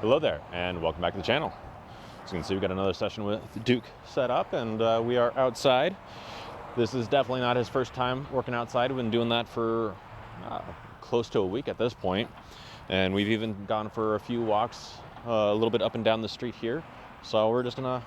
Hello there, and welcome back to the channel. As you can see, we've got another session with Duke set up, and we are outside. This is definitely not his first time working outside. We've been doing that for close to a week at this point, and we've even gone for a few walks a little bit up and down the street here. So we're just gonna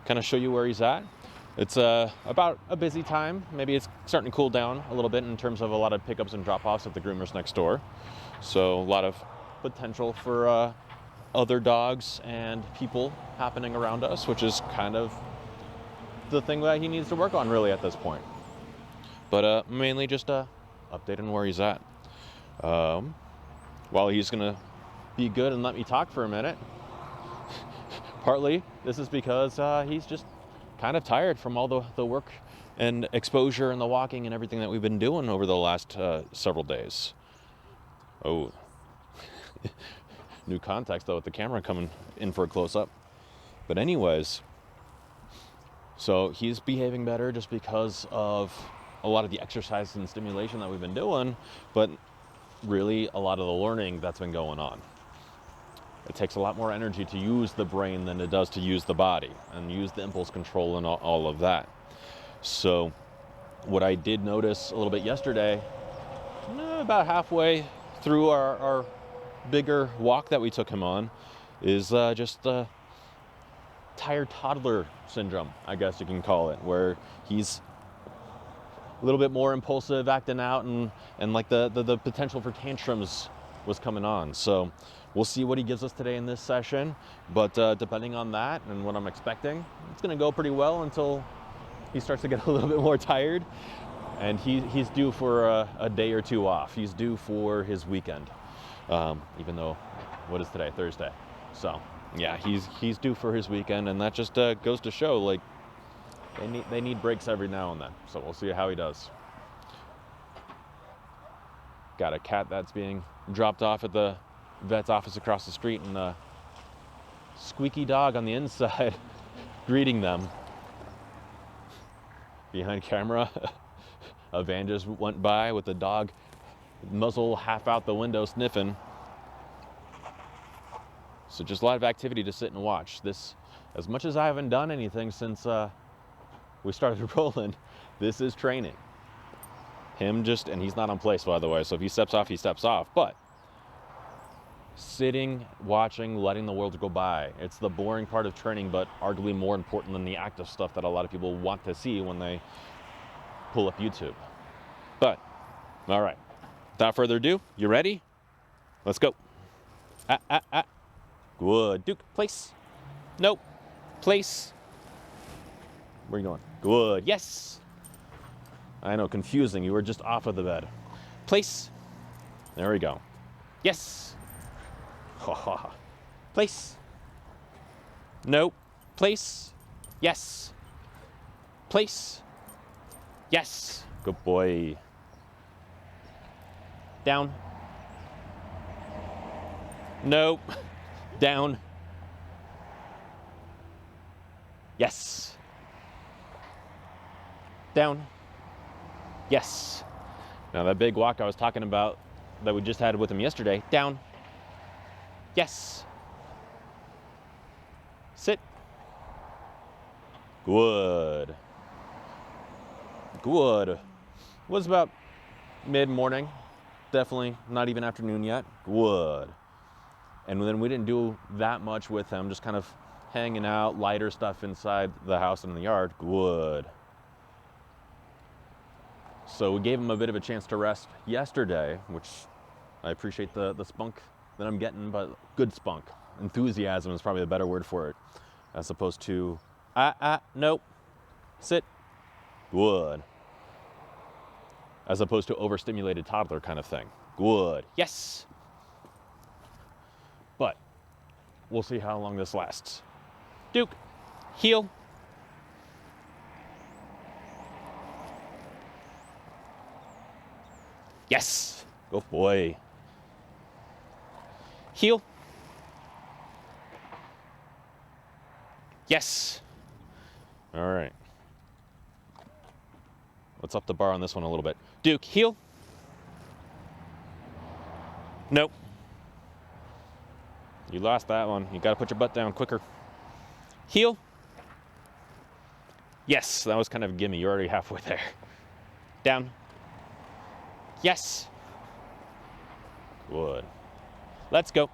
kind of show you where he's at. It's about a busy time. Maybe it's starting to cool down a little bit in terms of a lot of pickups and drop-offs at the groomers next door. So a lot of potential for other dogs and people happening around us, which is kind of the thing that he needs to work on really at this point. But mainly just updating where he's at. While he's gonna be good and let me talk for a minute, partly this is because he's just kind of tired from all the work and exposure and the walking and everything that we've been doing over the last several days. Oh. New context though with the camera coming in for a close-up. But anyways, so he's behaving better just because of a lot of the exercise and stimulation that we've been doing, but really a lot of the learning that's been going on. It takes a lot more energy to use the brain than it does to use the body and use the impulse control and all of that. So what I did notice a little bit yesterday, about halfway through our bigger walk that we took him on, is just tired toddler syndrome, I guess you can call it, where he's a little bit more impulsive, acting out, and like the potential for tantrums was coming on. So we'll see what he gives us today in this session, but depending on that and what I'm expecting, it's gonna go pretty well until he starts to get a little bit more tired, and he's due for a day or two off. He's due for his weekend. Even though, what is today? Thursday. So yeah, he's due for his weekend, and that just goes to show, like, they need breaks every now and then. So we'll see how he does. Got a cat that's being dropped off at the vet's office across the street, and a squeaky dog on the inside greeting them. Behind camera, a van just went by with the dog muzzle half out the window sniffing. So just a lot of activity to sit and watch. This, as much as I haven't done anything since we started rolling, this is training. Him just, and he's not on place, by the way, so if he steps off, he steps off. But sitting, watching, letting the world go by, it's the boring part of training, but arguably more important than the active stuff that a lot of people want to see when they pull up YouTube. But, all right. Without further ado, you ready? Let's go. Good. Duke, place. Nope. Place. Where are you going? Good. Yes. I know, confusing. You were just off of the bed. Place. There we go. Yes. Place. Nope. Place. Yes. Place. Yes. Good boy. Down. Nope. Down. Yes. Down. Yes. Now that big walk I was talking about that we just had with him yesterday. Down. Yes. Sit. Good. Good. Was about mid-morning. Definitely not even afternoon yet. Good. And then we didn't do that much with him, just kind of hanging out, lighter stuff inside the house and in the yard. Good. So we gave him a bit of a chance to rest yesterday, which I appreciate the spunk that I'm getting, but good spunk. Enthusiasm is probably a better word for it, as opposed to, nope, sit, good. As opposed to overstimulated toddler kind of thing. Good. Yes. But we'll see how long this lasts. Duke, heel. Yes. Good boy. Heel. Yes. All right. Let's up the bar on this one a little bit. Duke, heel. Nope. You lost that one. You got to put your butt down quicker. Heel. Yes, that was kind of a gimme. You're already halfway there. Down. Yes. Good. Let's go.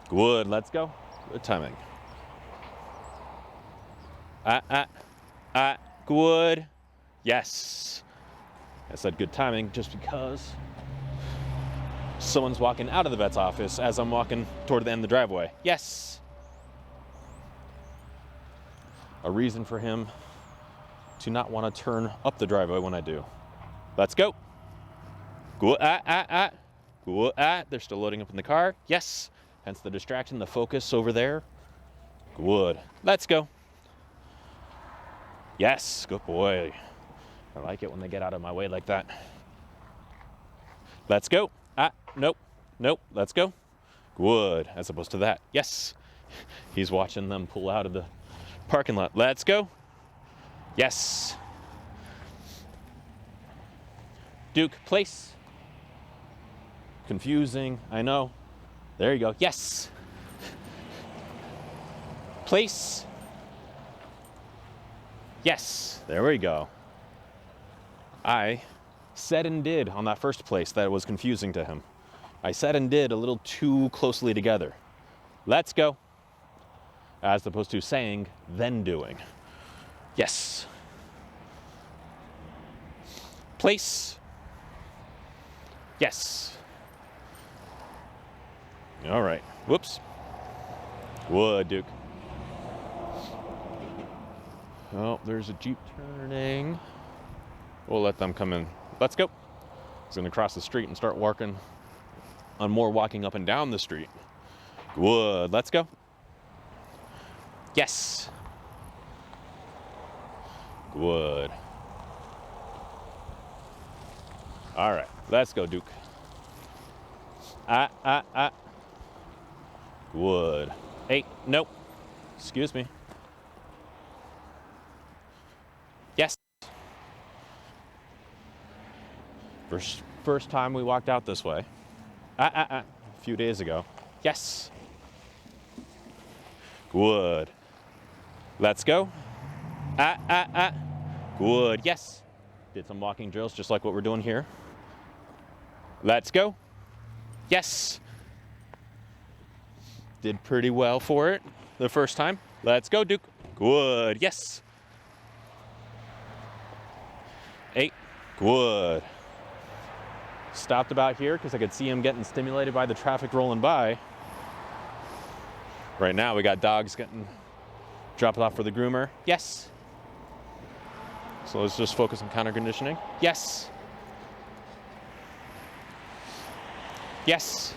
Good. Let's go. Good timing. Good. Yes. I said good timing just because someone's walking out of the vet's office as I'm walking toward the end of the driveway. Yes. A reason for him to not want to turn up the driveway when I do. Let's go. Good. Good. They're still loading up in the car. Yes. Hence the distraction, the focus over there. Good. Let's go. Yes. Good boy. I like it when they get out of my way like that. Let's go. Nope. Nope. Let's go. Good. As opposed to that. Yes. He's watching them pull out of the parking lot. Let's go. Yes. Duke, place. Confusing. I know. There you go. Yes. Place. Yes. There we go. I said and did on that first place that was confusing to him. I said and did a little too closely together. Let's go. As opposed to saying, then doing. Yes. Place. Yes. All right. Whoops. Wood, Duke. Oh, there's a Jeep turning. We'll let them come in. Let's go. He's gonna cross the street and start working on more walking up and down the street. Good. Let's go. Yes. Good. All right. Let's go, Duke. Good. Hey, nope. Excuse me. Yes. First time we walked out this way. A few days ago. Yes. Good. Let's go. Good. Yes. Did some walking drills just like what we're doing here. Let's go. Yes. Did pretty well for it the first time. Let's go, Duke. Good. Yes. 8. Good. Stopped about here because I could see him getting stimulated by the traffic rolling by. Right now we got dogs getting dropped off for the groomer. Yes. So let's just focus on counter conditioning. Yes. Yes.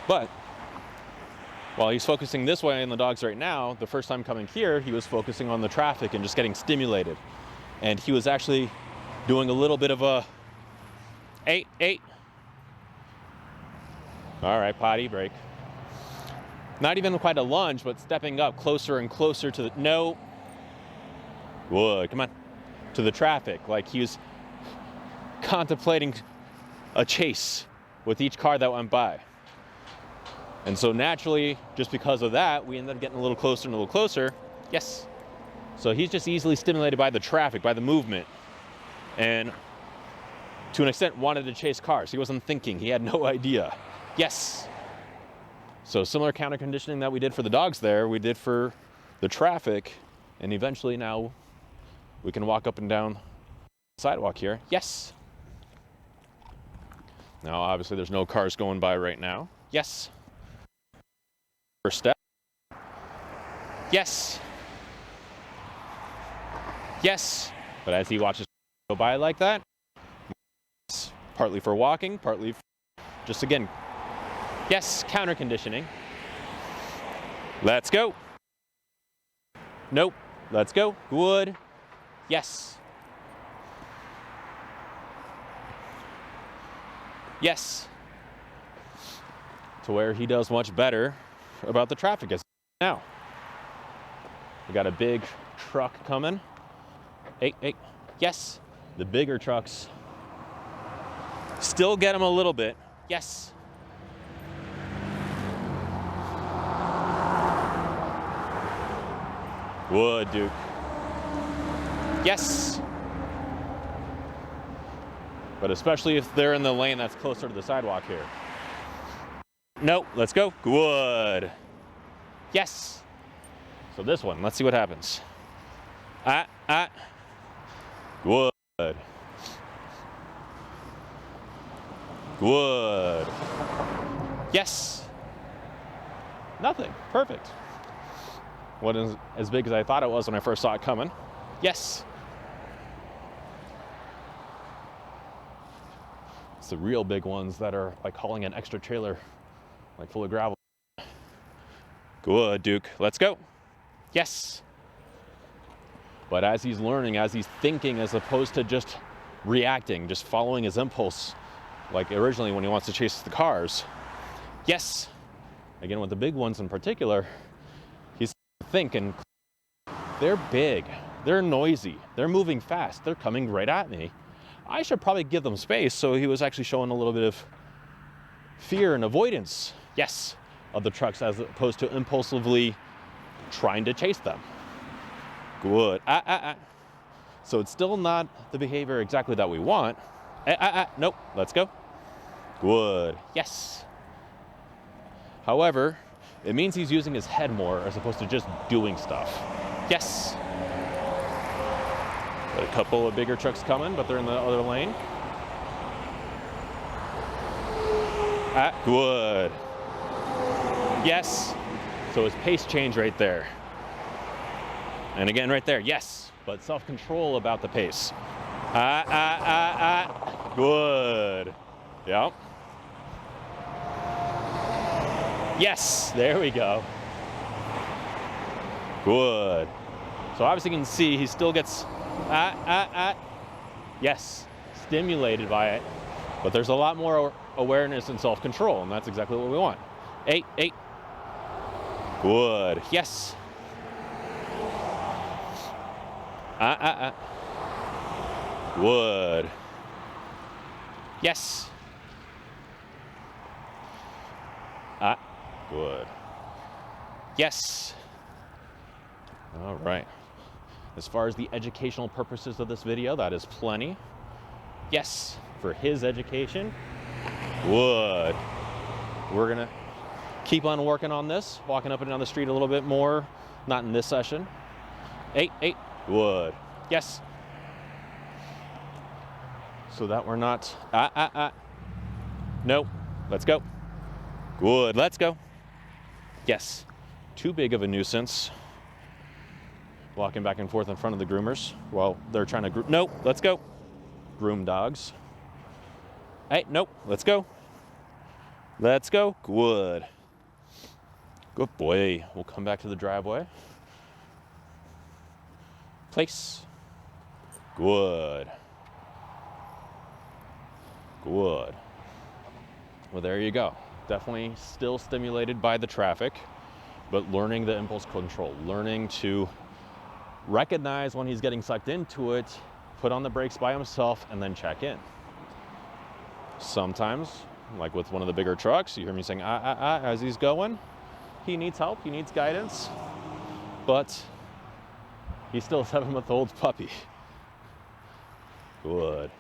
But while he's focusing this way on the dogs right now, the first time coming here, he was focusing on the traffic and just getting stimulated. And he was actually doing a little bit of a 8. All right, potty break. Not even quite a lunge, but stepping up closer and closer to the, no. Wood, come on. To the traffic, like he was contemplating a chase with each car that went by. And so naturally, just because of that, we ended up getting a little closer and a little closer. Yes. So he's just easily stimulated by the traffic, by the movement. And to an extent, wanted to chase cars. He wasn't thinking. He had no idea. Yes. So similar counter conditioning that we did for the dogs there, we did for the traffic. And eventually now we can walk up and down the sidewalk here. Yes. Now, obviously, there's no cars going by right now. Yes. First step. Yes. Yes. But as he watches go by like that, partly for walking, partly for just again, yes, counter conditioning. Let's go. Nope. Let's go. Good. Yes. Yes. To where he does much better about the traffic as now. We got a big truck coming. Hey. Yes. The bigger trucks still get him a little bit. Yes. Good, Duke. Yes. But especially if they're in the lane that's closer to the sidewalk here. No, let's go. Good. Yes. So this one, let's see what happens. Good. Good. Yes. Nothing. Perfect. Wasn't as big as I thought it was when I first saw it coming. Yes. It's the real big ones that are like hauling an extra trailer, like full of gravel. Good, Duke. Let's go. Yes. But as he's learning, as he's thinking, as opposed to just reacting, just following his impulse, like originally when he wants to chase the cars. Yes. Again, with the big ones in particular, he's thinking, they're big, they're noisy, they're moving fast, they're coming right at me. I should probably give them space. So he was actually showing a little bit of fear and avoidance, yes, of the trucks as opposed to impulsively trying to chase them. Good. So it's still not the behavior exactly that we want. Nope, let's go. Good. Yes. However, it means he's using his head more as opposed to just doing stuff. Yes. Got a couple of bigger trucks coming, but they're in the other lane. Good. Yes. So his pace change right there. And again right there, yes. But self-control about the pace. Good. Yep. Yes, there we go. Good. So obviously you can see he still gets, yes, stimulated by it. But there's a lot more awareness and self-control, and that's exactly what we want. 8. Good. Yes. Good. Yes. Good. Yes. All right. As far as the educational purposes of this video, that is plenty. Yes, for his education. Good. We're gonna keep on working on this, walking up and down the street a little bit more, not in this session. 8. Good. Yes. So that we're not, No, let's go. Good, let's go. Yes, too big of a nuisance. Walking back and forth in front of the groomers while they're trying to groom. No, let's go. Groom dogs. Hey, nope, let's go. Let's go, good. Good boy. We'll come back to the driveway. Place. Good. Good. Well, there you go. Definitely still stimulated by the traffic, but learning the impulse control, learning to recognize when he's getting sucked into it, put on the brakes by himself, and then check in. Sometimes, like with one of the bigger trucks, you hear me saying, as he's going. He needs help, he needs guidance, but he's still a 7-month-old puppy. Good.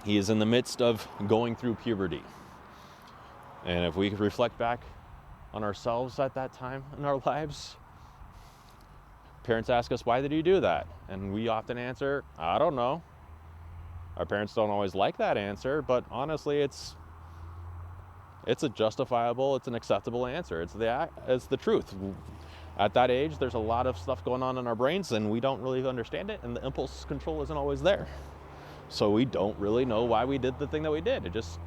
He is in the midst of going through puberty. And if we reflect back on ourselves at that time in our lives, parents ask us, why did you do that? And we often answer, I don't know. Our parents don't always like that answer, but honestly, it's a justifiable, it's an acceptable answer. It's the truth. At that age, there's a lot of stuff going on in our brains and we don't really understand it, and the impulse control isn't always there. So we don't really know why we did the thing that we did. It just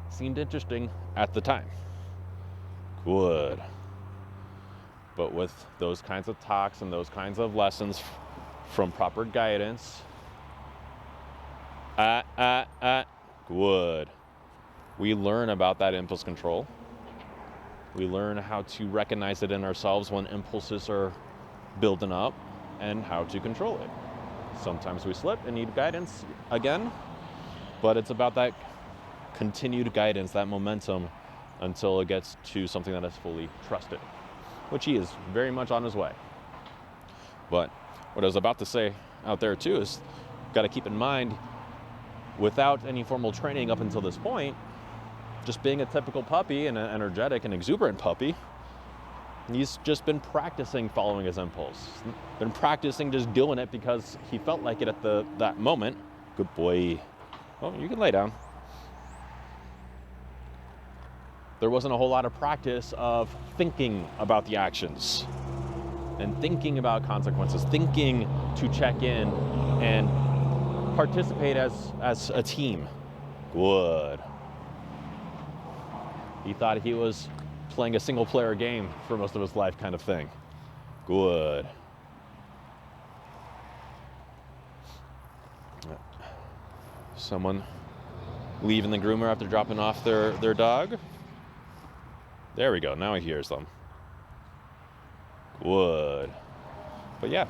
seemed interesting at the time. Good. But with those kinds of talks and those kinds of lessons from proper guidance, good. We learn about that impulse control. We learn how to recognize it in ourselves when impulses are building up and how to control it. Sometimes we slip and need guidance again, but it's about that continued guidance, that momentum, until it gets to something that is fully trusted. which he is very much on his way. But what I was about to say out there too is, got to keep in mind, without any formal training up until this point, just being a typical puppy and an energetic and exuberant puppy, he's just been practicing following his impulse. Been practicing just doing it because he felt like it at that moment. Good boy. Oh, you can lay down. There wasn't a whole lot of practice of thinking about the actions and thinking about consequences, thinking to check in and participate as a team. Good. He thought he was playing a single player game for most of his life kind of thing. Good. Someone leaving the groomer after dropping off their dog. There we go, now he hears them. Good. But yeah,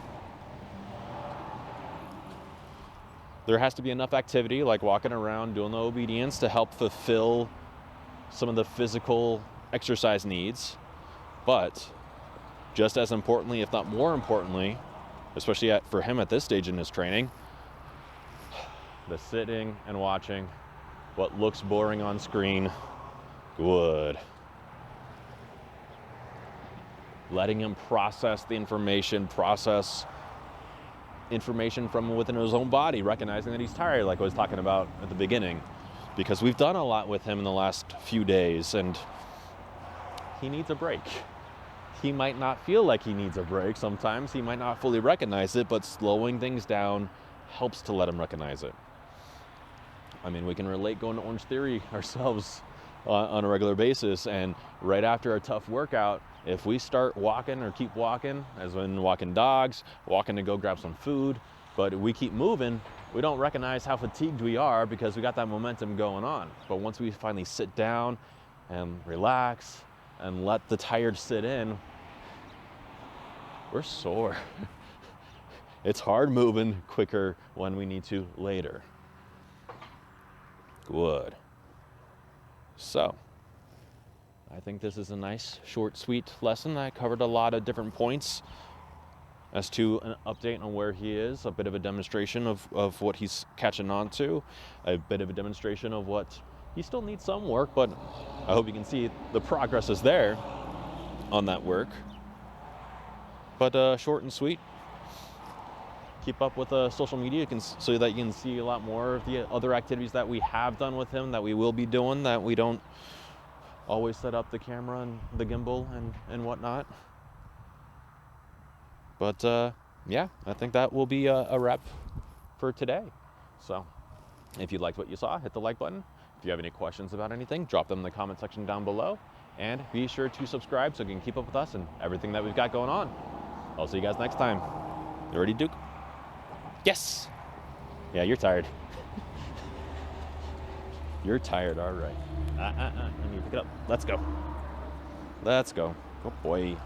there has to be enough activity, like walking around, doing the obedience, to help fulfill some of the physical exercise needs. But just as importantly, if not more importantly, especially for him at this stage in his training, the sitting and watching what looks boring on screen. Good. Letting him process the information, from within his own body, recognizing that he's tired, like I was talking about at the beginning, because we've done a lot with him in the last few days, and he needs a break. He might not feel like he needs a break sometimes. He might not fully recognize it, but slowing things down helps to let him recognize it. I mean, we can relate going to Orange Theory ourselves on a regular basis, and right after a tough workout, if we start walking or keep walking, as in walking dogs, walking to go grab some food, but we keep moving, we don't recognize how fatigued we are because we got that momentum going on. But once we finally sit down and relax and let the tired sit in, we're sore. It's hard moving quicker when we need to later. Good. So, I think this is a nice, short, sweet lesson that covered a lot of different points as to an update on where he is, a bit of a demonstration of what he's catching on to, a bit of a demonstration of what he still needs some work, but I hope you can see the progress is there on that work. But short and sweet. Keep up with social media so that you can see a lot more of the other activities that we have done with him, that we will be doing, that we don't always set up the camera and the gimbal and whatnot. But yeah, I think that will be a wrap for today. So if you liked what you saw, hit the like button. If you have any questions about anything, drop them in the comment section down below. And be sure to subscribe so you can keep up with us and everything that we've got going on. I'll see you guys next time. You ready, Duke? Yes! Yeah, you're tired. You're tired, all right. I need to pick it up. Let's go. Let's go. Good boy.